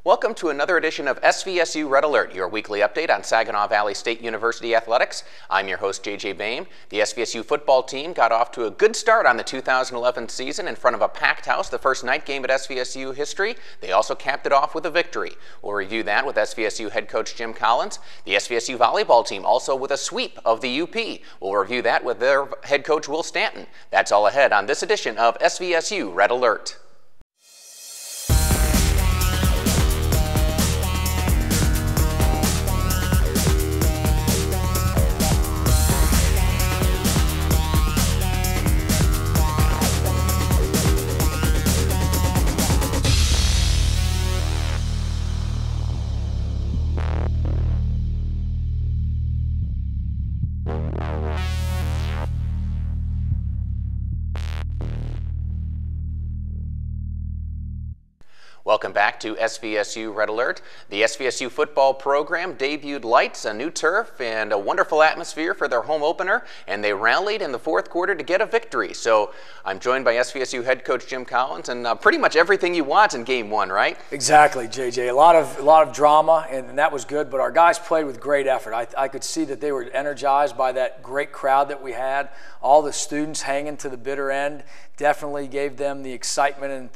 Welcome to another edition of SVSU Red Alert, your weekly update on Saginaw Valley State University athletics. I'm your host, JJ Boehm. The SVSU football team got off to a good start on the 2011 season in front of a packed house, the first night game at SVSU history. They also capped it off with a victory. We'll review that with SVSU head coach Jim Collins. The SVSU volleyball team also with a sweep of the UP. We'll review that with their head coach Will Stanton. That's all ahead on this edition of SVSU Red Alert. Welcome back to SVSU Red Alert. The SVSU football program debuted lights, a new turf, and a wonderful atmosphere for their home opener, and they rallied in the fourth quarter to get a victory. So I'm joined by SVSU head coach Jim Collins, and pretty much everything you want in game one, right? Exactly, JJ. A lot of drama, and that was good, but our guys played with great effort. I could see that they were energized by that great crowd that we had. All the students hanging to the bitter end definitely gave them the excitement and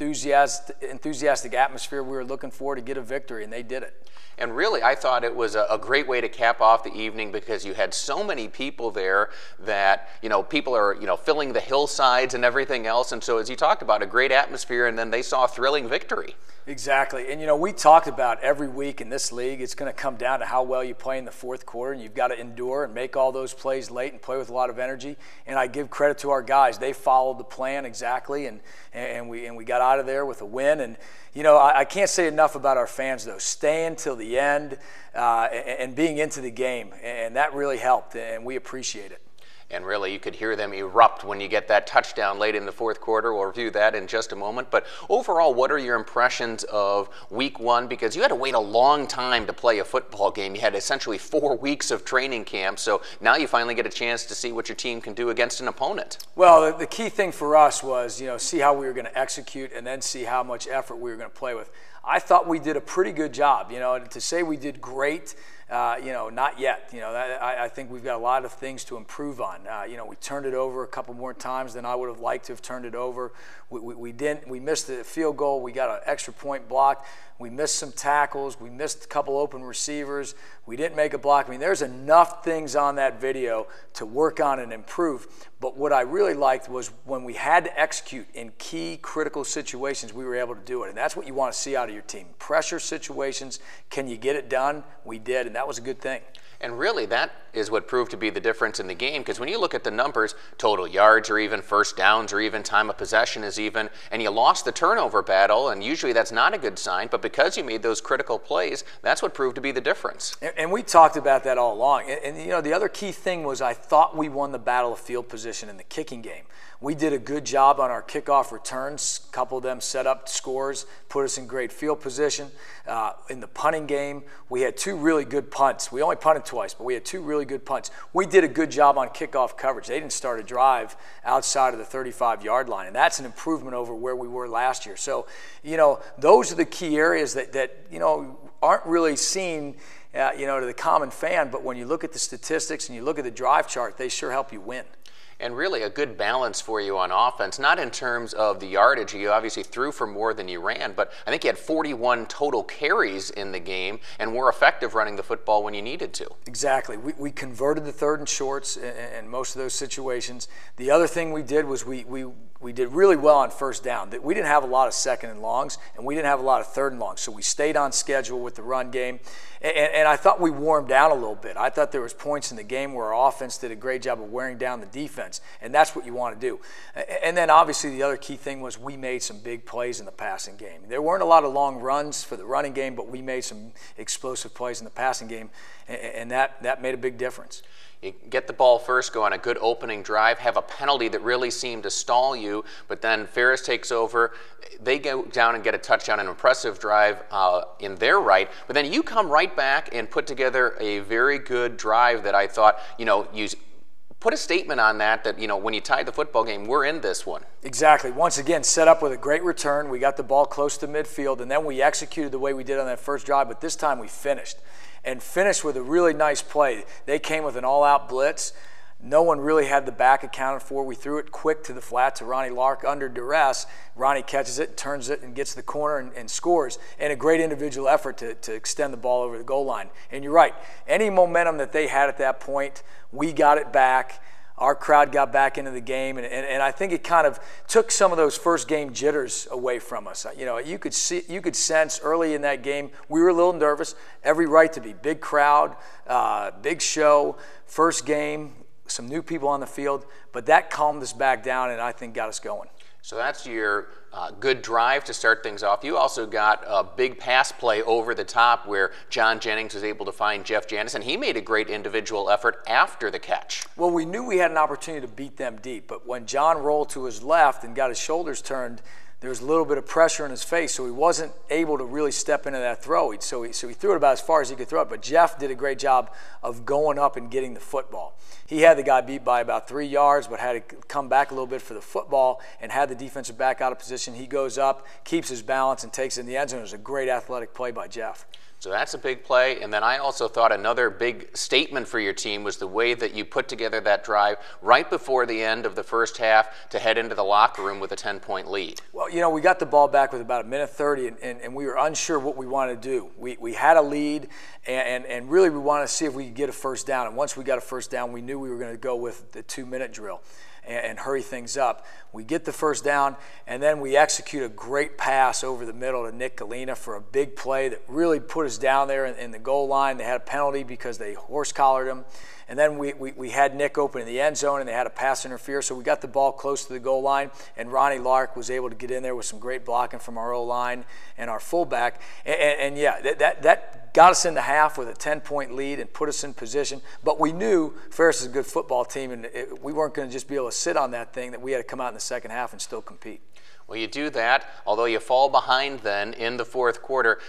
enthusiastic atmosphere we were looking for to get a victory, and they did it. And really, I thought it was a great way to cap off the evening because you had so many people there that, people are, filling the hillsides and everything else. And so as you talked about, a great atmosphere, and then they saw a thrilling victory. Exactly. And, we talked about every week in this league, it's going to come down to how well you play in the fourth quarter, and you've got to endure and make all those plays late and play with a lot of energy. And I give credit to our guys. They followed the plan exactly, and we got out of there with a win. And, I can't say enough about our fans, though. Staying till the end and being into the game, and that really helped, and we appreciate it. And really, you could hear them erupt when you get that touchdown late in the fourth quarter. We'll review that in just a moment. But overall, what are your impressions of week one? Because you had to wait a long time to play a football game. You had essentially 4 weeks of training camp. So now you finally get a chance to see what your team can do against an opponent. Well, the key thing for us was, see how we were going to execute and then see how much effort we were going to play with. I thought we did a pretty good job. To say we did great, not yet. I think we've got a lot of things to improve on. We turned it over a couple more times than I would have liked to have turned it over. We didn't. We missed the field goal. We got an extra point blocked. We missed some tackles. We missed a couple open receivers. We didn't make a block. There's enough things on that video to work on and improve. But what I really liked was when we had to execute in key critical situations, we were able to do it. And that's what you want to see out of your team. Pressure situations, can you get it done? We did, and that was a good thing. And really, that is what proved to be the difference in the game, because when you look at the numbers, total yards are even, first downs are even, time of possession is even, and you lost the turnover battle, and usually that's not a good sign, but because you made those critical plays, that's what proved to be the difference. And we talked about that all along. And the other key thing was I thought we won the battle of field position in the kicking game. We did a good job on our kickoff returns. A couple of them set up scores, put us in great field position. In the punting game, we had 2 really good punts. We only punted twice, but we had 2 really good punts. We did a good job on kickoff coverage. They didn't start a drive outside of the 35-yard line, and that's an improvement over where we were last year. So, those are the key areas that aren't really seen to the common fan, but when you look at the statistics and you look at the drive chart, they sure help you win. And really a good balance for you on offense, not in terms of the yardage. You obviously threw for more than you ran, but I think you had 41 total carries in the game and were effective running the football when you needed to. Exactly. We converted the third and shorts in most of those situations. The other thing we did was we did really well on first down. We didn't have a lot of second and longs, and we didn't have a lot of third and longs, so we stayed on schedule with the run game. And I thought we warmed down a little bit. I thought there was points in the game where our offense did a great job of wearing down the defense, and that's what you want to do. And then obviously the other key thing was we made some big plays in the passing game. There weren't a lot of long runs for the running game, but we made some explosive plays in the passing game, and that made a big difference. You get the ball first, go on a good opening drive, have a penalty that really seemed to stall you, but then Ferris takes over. They go down and get a touchdown, an impressive drive in their right, but then you come right back and put together a very good drive that I thought, you put a statement on that, you know, when you tied the football game, we're in this one. Exactly. Once again, set up with a great return. We got the ball close to midfield, and then we executed the way we did on that first drive, but this time we finished. And finished with a really nice play. They came with an all-out blitz. No one really had the back accounted for. We threw it quick to the flat to Ronnie Lark under duress. Ronnie catches it, turns it, and gets the corner and scores. And a great individual effort to extend the ball over the goal line. And you're right. Any momentum that they had at that point, we got it back. Our crowd got back into the game, and I think it kind of took some of those first game jitters away from us. You know, you could sense early in that game we were a little nervous. Every right to be. Big crowd, big show, first game, some new people on the field, but that calmed us back down and I think got us going. So that's your good drive to start things off. You also got a big pass play over the top where John Jennings was able to find Jeff Janis, and he made a great individual effort after the catch. Well, we knew we had an opportunity to beat them deep, but when John rolled to his left and got his shoulders turned, there was a little bit of pressure in his face, so he wasn't able to really step into that throw. So he threw it about as far as he could throw it, but Jeff did a great job of going up and getting the football. He had the guy beat by about 3 yards, but had to come back a little bit for the football and had the defensive back out of position. He goes up, keeps his balance, and takes it in the end zone. It was a great athletic play by Jeff. So that's a big play. And then I also thought another big statement for your team was the way that you put together that drive right before the end of the first half to head into the locker room with a 10-point lead. Well, you know, we got the ball back with about 1:30, and we were unsure what we wanted to do. We had a lead, and really we wanted to see if we could get a first down. And once we got a first down, we knew we were going to go with the 2-minute drill and hurry things up. We get the first down, and then we execute a great pass over the middle to Nick Galena for a big play that really put us down there in the goal line. They had a penalty because they horse-collared him. And then we had Nick open in the end zone, and they had a pass interference. So we got the ball close to the goal line, and Ronnie Lark was able to get in there with some great blocking from our O-line and our fullback. And yeah, that got us in the half with a 10-point lead and put us in position. But we knew Ferris is a good football team, and we weren't going to just be able to sit on that thing, that we had to come out in the second half and still compete. Well, you do that, although you fall behind then in the fourth quarter.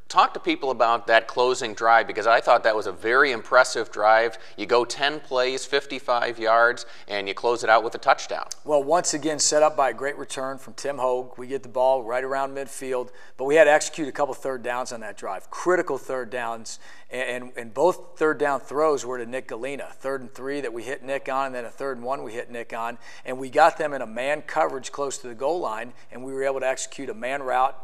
Talk to people about that closing drive, because I thought that was a very impressive drive. You go 10 plays, 55 yards, and you close it out with a touchdown. Well, once again, set up by a great return from Tim Hogue. We get the ball right around midfield, but we had to execute a couple third downs on that drive, critical third downs, and both third down throws were to Nick Galena. 3rd and 3 that we hit Nick on, and then a 3rd and 1 we hit Nick on, and we got them in a man coverage close to the goal line, and we were able to execute a man route.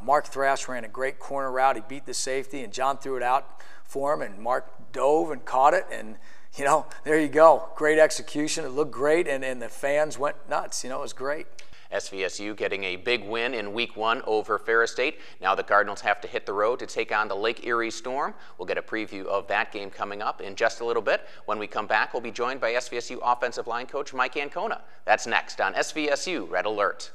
Mark Thrash ran a great corner route. He beat the safety, and John threw it out for him, and Mark dove and caught it, and, you know, there you go. Great execution. It looked great, and the fans went nuts. You know, it was great. SVSU getting a big win in Week 1 over Ferris State. Now the Cardinals have to hit the road to take on the Lake Erie Storm. We'll get a preview of that game coming up in just a little bit. When we come back, we'll be joined by SVSU offensive line coach Mike Ancona. That's next on SVSU Red Alert.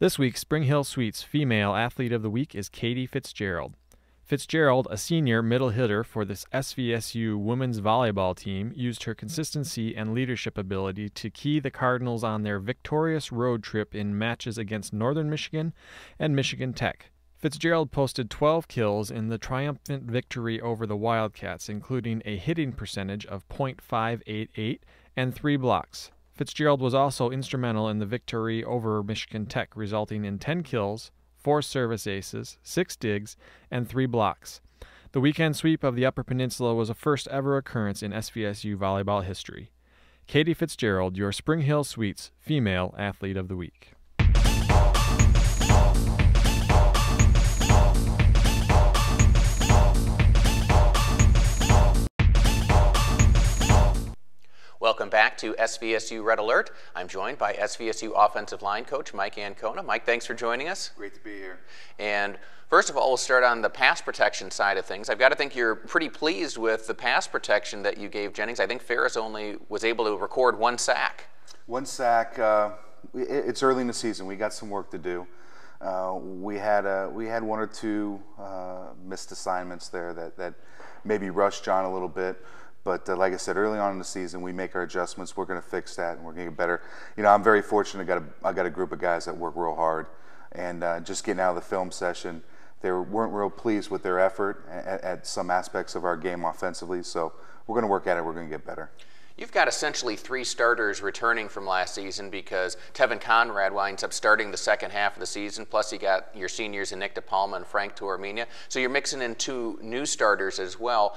This week, Spring Hill Suites Female Athlete of the Week is Katie Fitzgerald. Fitzgerald, a senior middle hitter for this SVSU women's volleyball team, used her consistency and leadership ability to key the Cardinals on their victorious road trip in matches against Northern Michigan and Michigan Tech. Fitzgerald posted 12 kills in the triumphant victory over the Wildcats, including a hitting percentage of .588 and 3 blocks. Fitzgerald was also instrumental in the victory over Michigan Tech, resulting in 10 kills, 4 service aces, 6 digs, and 3 blocks. The weekend sweep of the Upper Peninsula was a first-ever occurrence in SVSU volleyball history. Katie Fitzgerald, your Spring Hill Suites Female Athlete of the Week. Welcome back to SVSU Red Alert. I'm joined by SVSU offensive line coach Mike Ancona. Mike, thanks for joining us. Great to be here. And first of all, we'll start on the pass protection side of things. I've got to think you're pretty pleased with the pass protection that you gave Jennings. I think Ferris only was able to record 1 sack. 1 sack. It's early in the season. We got some work to do. We had 1 or 2 missed assignments there that maybe rushed John a little bit. But like I said, early on in the season, we make our adjustments. We're going to fix that, and we're going to get better. You know, I'm very fortunate. I got a group of guys that work real hard. and just getting out of the film session, they weren't real pleased with their effort at some aspects of our game offensively. So we're going to work at it. We're going to get better. You've got essentially 3 starters returning from last season because Tevin Conrad winds up starting the second half of the season, plus you got your seniors in Nick DePalma and Frank Tormina. So you're mixing in 2 new starters as well.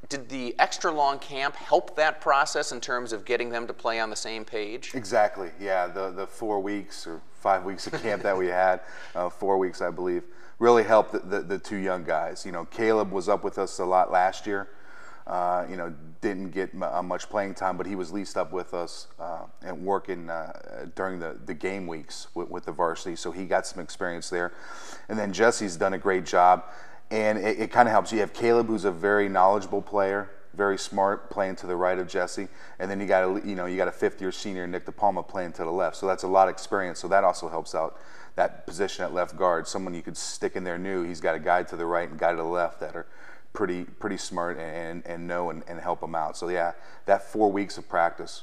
Did the extra long camp help that process in terms of getting them to play on the same page? Exactly, yeah. The 4 weeks or 5 weeks of camp that we had, 4 weeks I believe, really helped the 2 young guys. You know, Caleb was up with us a lot last year. You know, didn't get much playing time, but he was leased up with us and working during the game weeks with the varsity, so he got some experience there. And then Jesse's done a great job, and it kind of helps. You have Caleb, who's a very knowledgeable player, very smart, playing to the right of Jesse, and then you got a fifth-year senior, Nick DePalma, playing to the left. So that's a lot of experience. So that also helps out that position at left guard. Someone you could stick in there new. He's got a guy to the right and a guy to the left that are pretty smart and know and help them out. So yeah, that 4 weeks of practice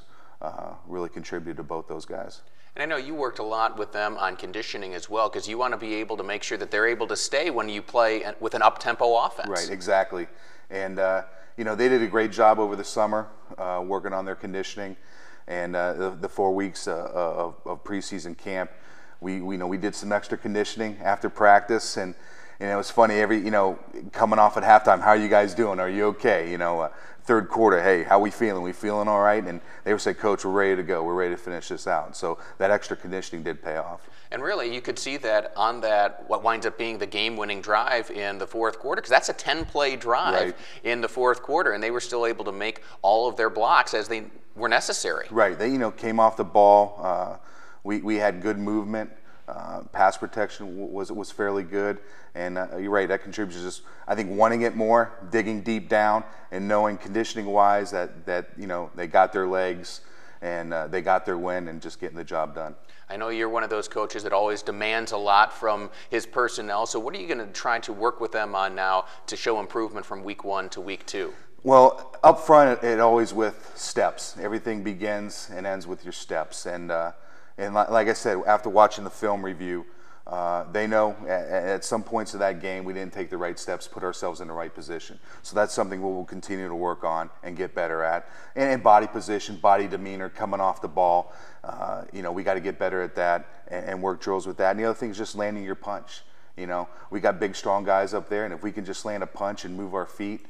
really contributed to both those guys. And I know you worked a lot with them on conditioning as well, because you want to be able to make sure that they're able to stay when you play with an up-tempo offense. Right, exactly. And you know, they did a great job over the summer working on their conditioning, and the 4 weeks of preseason camp, we did some extra conditioning after practice, and it was funny, coming off at halftime, how are you guys doing? Are you okay? Third quarter, hey, how we feeling? We feeling all right? And they would say, Coach, we're ready to go. We're ready to finish this out. So that extra conditioning did pay off. And really, you could see that on that, what winds up being the game-winning drive in the fourth quarter, because that's a 10-play drive in the fourth quarter, and they were still able to make all of their blocks as they were necessary. Right. They, came off the ball. We had good movement. Pass protection was fairly good, and you're right, that contributes. Just I think wanting it more, digging deep down, and knowing conditioning-wise that they got their legs and they got their win, and just getting the job done. I know you're one of those coaches that always demands a lot from his personnel. So what are you going to try to work with them on now to show improvement from week 1 to week 2? Well, up front, it always with steps. Everything begins and ends with your steps, and like I said, after watching the film review, they know at some points of that game we didn't take the right steps, put ourselves in the right position. So that's something we'll continue to work on and get better at. And body position, body demeanor, coming off the ball, we got to get better at that and work drills with that. And the other thing is just landing your punch. We got big, strong guys up there, and if we can just land a punch and move our feet,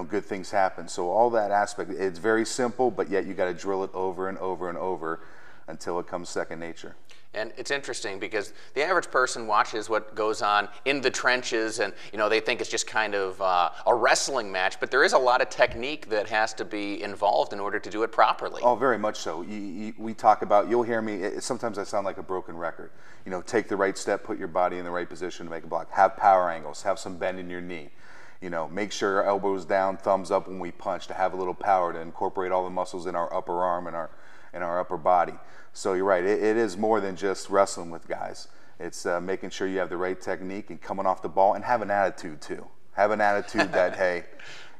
good things happen. So all that aspect, it's very simple, but yet you got to drill it over and over and over until it comes second nature. And it's interesting because the average person watches what goes on in the trenches, and they think it's just kind of a wrestling match, but there is a lot of technique that has to be involved in order to do it properly. Oh, very much so. We talk about, you'll hear me, sometimes I sound like a broken record. Take the right step, put your body in the right position to make a block. Have power angles, have some bend in your knee. Make sure our elbows down, thumbs up when we punch, to have a little power, to incorporate all the muscles in our upper arm and our upper body. So you're right, it is more than just wrestling with guys. It's making sure you have the right technique and coming off the ball, and have an attitude too. Have an attitude that, hey,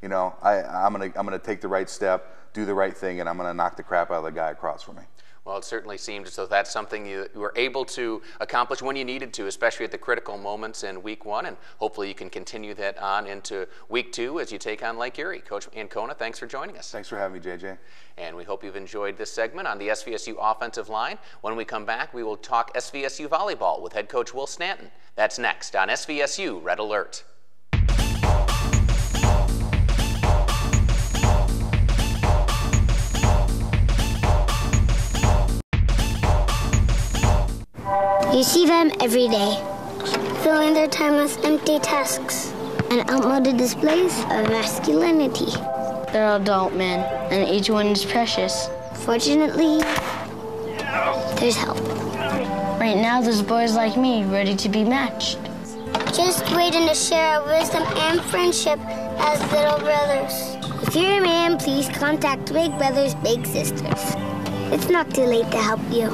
I'm gonna take the right step, do the right thing, and I'm gonna knock the crap out of the guy across from me. Well, it certainly seems as though that's something you were able to accomplish when you needed to, especially at the critical moments in week 1, and hopefully you can continue that on into week 2 as you take on Lake Erie. Coach Ancona, thanks for joining us. Thanks for having me, JJ. And we hope you've enjoyed this segment on the SVSU offensive line. When we come back, we will talk SVSU volleyball with head coach Will Stanton. That's next on SVSU Red Alert. You see them every day, filling their time with empty tasks and outmoded displays of masculinity. They're adult men, and each one is precious. Fortunately, there's help. Right now, there's boys like me ready to be matched. Just waiting to share our wisdom and friendship as little brothers. If you're a man, please contact Big Brothers Big Sisters. It's not too late to help you.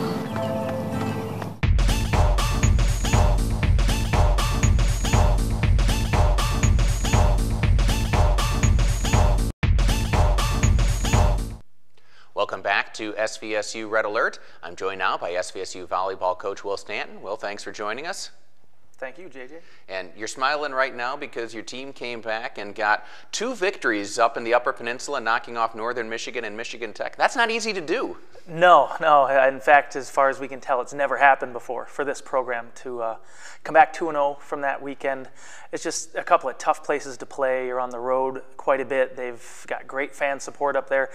Welcome back to SVSU Red Alert. I'm joined now by SVSU volleyball coach Will Stanton. Will, thanks for joining us. Thank you, JJ. And you're smiling right now because your team came back and got 2 victories up in the Upper Peninsula, knocking off Northern Michigan and Michigan Tech. That's not easy to do. No. In fact, as far as we can tell, it's never happened before for this program to come back 2-0 from that weekend. It's just a couple of tough places to play. You're on the road quite a bit. They've got great fan support up there,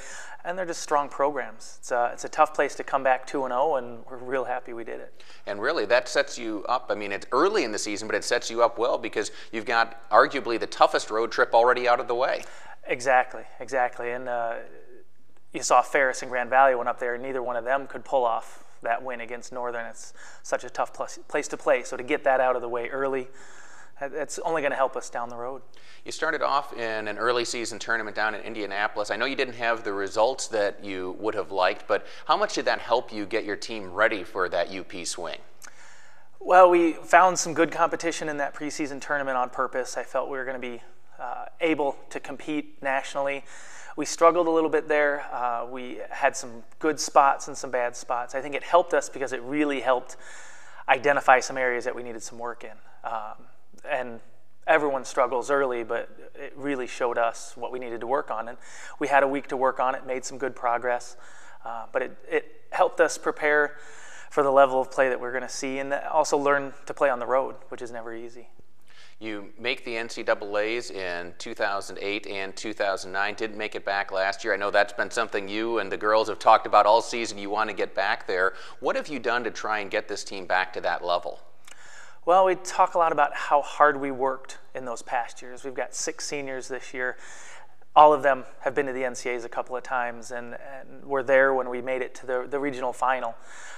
and they're just strong programs. It's a tough place to come back 2-0, and we're real happy we did it. And really, that sets you up. I mean, it's early in the season, but it sets you up well because you've got arguably the toughest road trip already out of the way. Exactly. And you saw Ferris and Grand Valley went up there, and neither one of them could pull off that win against Northern. It's such a tough place to play. So to get that out of the way early, it's only going to help us down the road. You started off in an early season tournament down in Indianapolis. I know you didn't have the results that you would have liked, but how much did that help you get your team ready for that UP swing? Well, we found some good competition in that preseason tournament on purpose. I felt we were going to be able to compete nationally. We struggled a little bit there. We had some good spots and some bad spots. I think it helped us because it really helped identify some areas that we needed some work in. And everyone struggles early, but it really showed us what we needed to work on. And we had a week to work on it, made some good progress. But it helped us prepare for the level of play that we're going to see, and also learn to play on the road, which is never easy. You make the NCAAs in 2008 and 2009, didn't make it back last year. I know that's been something you and the girls have talked about all season. You want to get back there. What have you done to try and get this team back to that level? Well, we talk a lot about how hard we worked in those past years. We've got 6 seniors this year. All of them have been to the NCAAs a couple of times and were there when we made it to the regional final.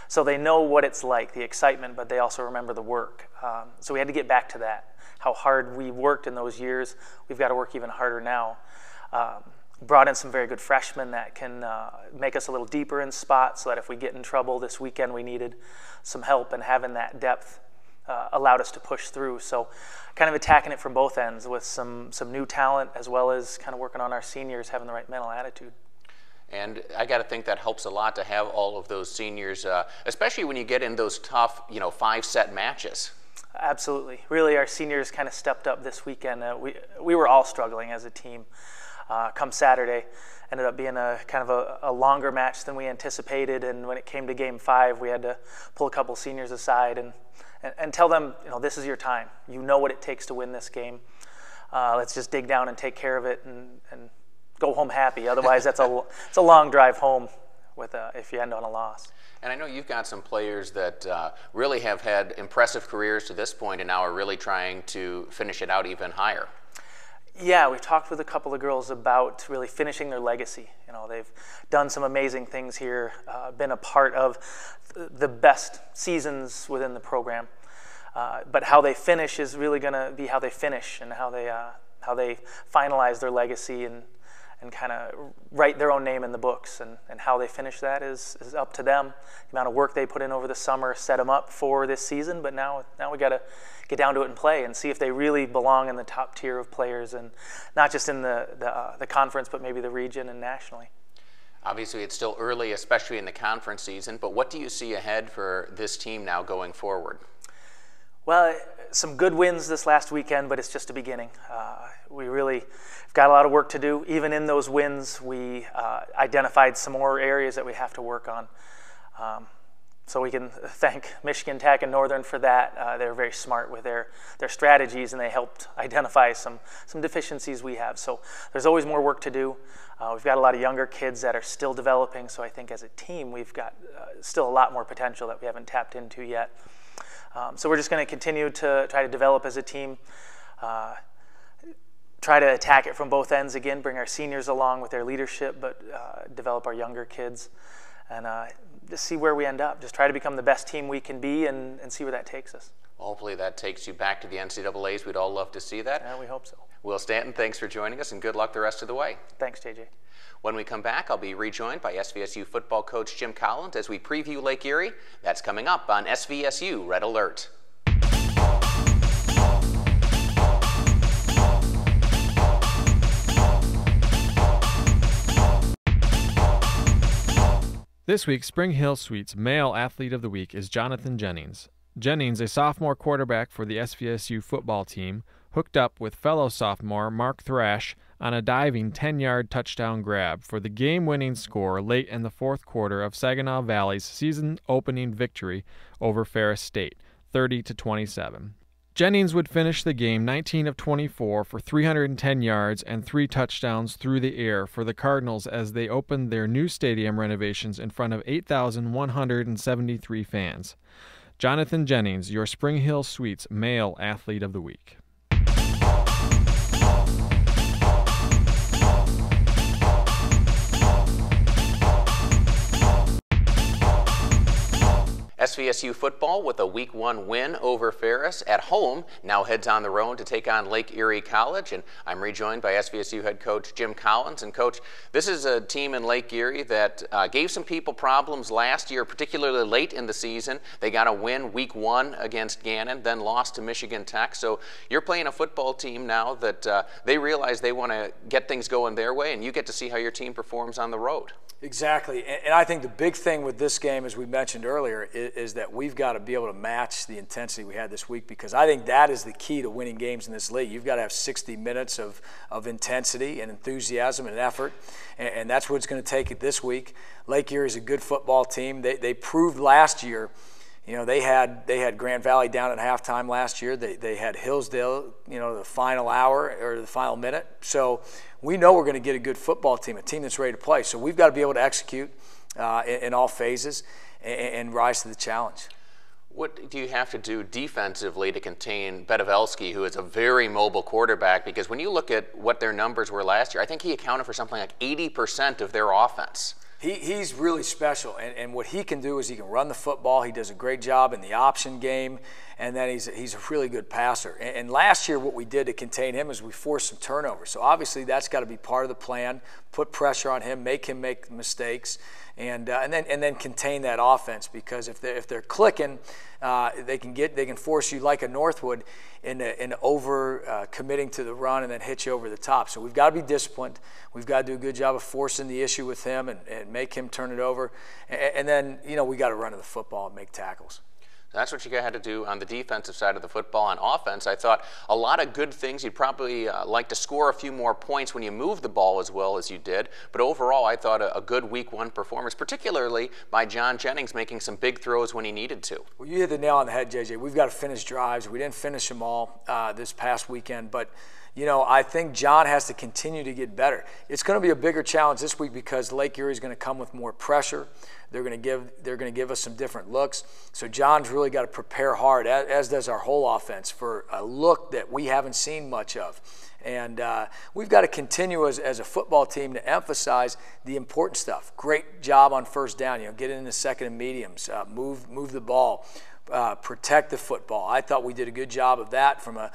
So they know what it's like, the excitement, but they also remember the work. So we had to get back to that. How hard we worked in those years, we've got to work even harder now. Brought in some very good freshmen that can make us a little deeper in spots so that if we get in trouble this weekend, we needed some help, and having that depth allowed us to push through. So kind of attacking it from both ends with some new talent, as well as kind of working on our seniors having the right mental attitude. And I got to think that helps a lot to have all of those seniors, especially when you get in those tough, 5-set matches. Absolutely. Really, our seniors kind of stepped up this weekend. We were all struggling as a team. Come Saturday, ended up being a kind of a longer match than we anticipated, and when it came to Game 5, we had to pull a couple seniors aside and tell them, this is your time. You know what it takes to win this game. Let's just dig down and take care of it and go home happy. Otherwise, it's a long drive home if you end on a loss. And I know you've got some players that really have had impressive careers to this point and now are really trying to finish it out even higher. Yeah, we've talked with a couple of girls about really finishing their legacy. They've done some amazing things here, been a part of the best seasons within the program. But how they finish is really going to be how they finish and how they finalize their legacy and kind of write their own name in the books. And how they finish that is up to them. The amount of work they put in over the summer set them up for this season, but now we got to get down to it and play and see if they really belong in the top tier of players, and not just in the conference, but maybe the region and nationally. Obviously, it's still early, especially in the conference season, but what do you see ahead for this team now going forward? Well, some good wins this last weekend, but it's just a beginning. We really have got a lot of work to do. Even in those wins, we identified some more areas that we have to work on. So we can thank Michigan Tech and Northern for that. They're very smart with their strategies, and they helped identify some deficiencies we have. So there's always more work to do. We've got a lot of younger kids that are still developing, so I think as a team we've got still a lot more potential that we haven't tapped into yet. So we're just going to continue to try to develop as a team, try to attack it from both ends again, bring our seniors along with their leadership, but develop our younger kids, and just see where we end up. Just try to become the best team we can be and see where that takes us. Hopefully that takes you back to the NCAAs. We'd all love to see that. Yeah, we hope so. Will Stanton, thanks for joining us, and good luck the rest of the way. Thanks, JJ. When we come back, I'll be rejoined by SVSU football coach Jim Collins as we preview Lake Erie. That's coming up on SVSU Red Alert. This week, Spring Hill Suites Male Athlete of the Week is Jonathan Jennings. Jennings, a sophomore quarterback for the SVSU football team, hooked up with fellow sophomore Mark Thrash on a diving 10-yard touchdown grab for the game-winning score late in the fourth quarter of Saginaw Valley's season-opening victory over Ferris State, 30-27. Jennings would finish the game 19 of 24 for 310 yards and 3 touchdowns through the air for the Cardinals as they opened their new stadium renovations in front of 8,173 fans. Jonathan Jennings, your Spring Hill Suites Male Athlete of the Week. SVSU football with a Week 1 win over Ferris at home now heads on the road to take on Lake Erie College, and I'm rejoined by SVSU head coach Jim Collins. And Coach, this is a team in Lake Erie that gave some people problems last year, particularly late in the season. They got a win Week 1 against Gannon, then lost to Michigan Tech. So you're playing a football team now that they realize they want to get things going their way, and you get to see how your team performs on the road. Exactly, and I think the big thing with this game, as we mentioned earlier, is that we've got to be able to match the intensity we had this week, because I think that is the key to winning games in this league. You've got to have 60 minutes of intensity and enthusiasm and effort, and that's what it's going to take this week. Lake Erie is a good football team. They proved last year. You know, they had Grand Valley down at halftime last year. They had Hillsdale, the final hour or the final minute. So we know we're going to get a good football team, a team that's ready to play. So we've got to be able to execute in all phases and rise to the challenge. What do you have to do defensively to contain Bedovelski, who is a very mobile quarterback? Because when you look at what their numbers were last year, I think he accounted for something like 80% of their offense. He's really special, and what he can do is he can run the football. He does a great job in the option game, and then he's a really good passer. And last year what we did to contain him is we forced some turnovers. So obviously that's got to be part of the plan, put pressure on him make mistakes, and then contain that offense, because if they're clicking, they can force you like a Northwood in over committing to the run and then hit you over the top. So we've got to be disciplined. We've got to do a good job of forcing the issue with him and make him turn it over. And then we got to run to the football and make tackles. That's what you had to do on the defensive side of the football. On offense, I thought a lot of good things. You'd probably like to score a few more points when you move the ball as well as you did. But overall, I thought a good Week 1 performance, particularly by John Jennings making some big throws when he needed to. Well, you hit the nail on the head, JJ. We've got to finish drives. We didn't finish them all this past weekend, but I think John has to continue to get better. It's going to be a bigger challenge this week because Lake Erie is going to come with more pressure. They're going to give us some different looks. So John's really got to prepare hard, as does our whole offense, for a look that we haven't seen much of. And we've got to continue as a football team to emphasize the important stuff. Great job on first down. Get into second and mediums, move the ball. Protect the football. I thought we did a good job of that from a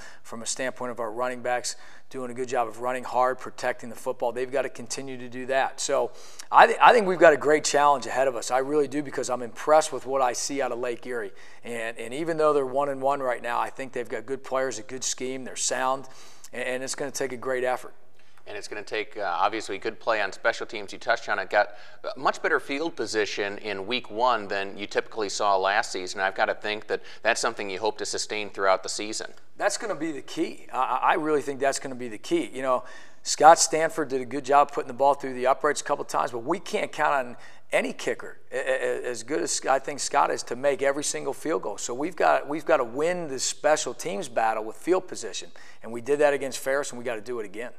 standpoint of our running backs doing a good job of running hard, protecting the football. They've got to continue to do that. So I think we've got a great challenge ahead of us. I really do, because I'm impressed with what I see out of Lake Erie. And even though they're 1-1 right now, I think they've got good players, a good scheme, they're sound, and it's going to take a great effort. And it's going to take, obviously, good play on special teams. You touched on it. Got much better field position in Week 1 than you typically saw last season. I've got to think that that's something you hope to sustain throughout the season. That's going to be the key. I really think that's going to be the key. Scott Stanford did a good job putting the ball through the uprights a couple times, but we can't count on any kicker, as good as I think Scott is, to make every single field goal. So we've got to win the special teams battle with field position, and we did that against Ferris, and we got to do it again.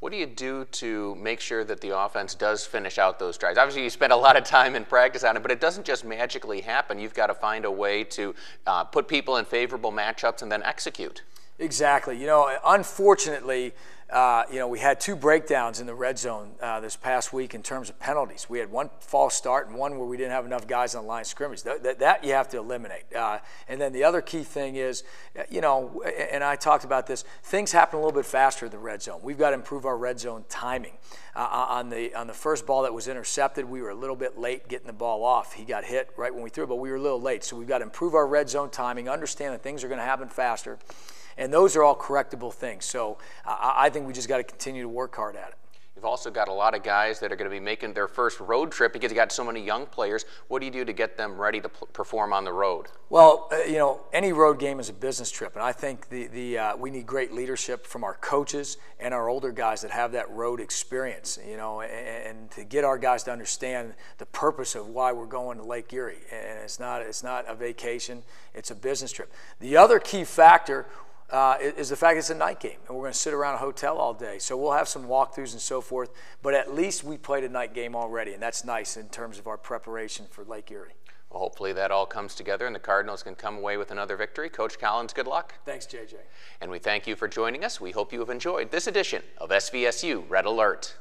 What do you do to make sure that the offense does finish out those drives? Obviously, you spend a lot of time in practice on it, but it doesn't just magically happen. You've got to find a way to put people in favorable matchups and then execute. Exactly. Unfortunately, we had 2 breakdowns in the red zone this past week in terms of penalties. We had one false start and one where we didn't have enough guys on the line of scrimmage. That you have to eliminate. And then the other key thing is, and I talked about this, things happen a little bit faster in the red zone. We've got to improve our red zone timing. On the first ball that was intercepted, we were a little bit late getting the ball off. He got hit right when we threw it, but we were a little late. So we've got to improve our red zone timing, understand that things are going to happen faster. And those are all correctable things. So I think we just got to continue to work hard at it. We've also got a lot of guys that are going to be making their first road trip because you got so many young players. What do you do to get them ready to perform on the road? Well, you know, any road game is a business trip, and I think we need great leadership from our coaches and our older guys that have that road experience, you know, and to get our guys to understand the purpose of why we're going to Lake Erie. And it's not a vacation, it's a business trip. The other key factor is the fact it's a night game, and we're going to sit around a hotel all day. So we'll have some walkthroughs and so forth, but at least we played a night game already, and that's nice in terms of our preparation for Lake Erie. Well, hopefully that all comes together and the Cardinals can come away with another victory. Coach Collins, good luck. Thanks, JJ. And we thank you for joining us. We hope you have enjoyed this edition of SVSU Red Alert.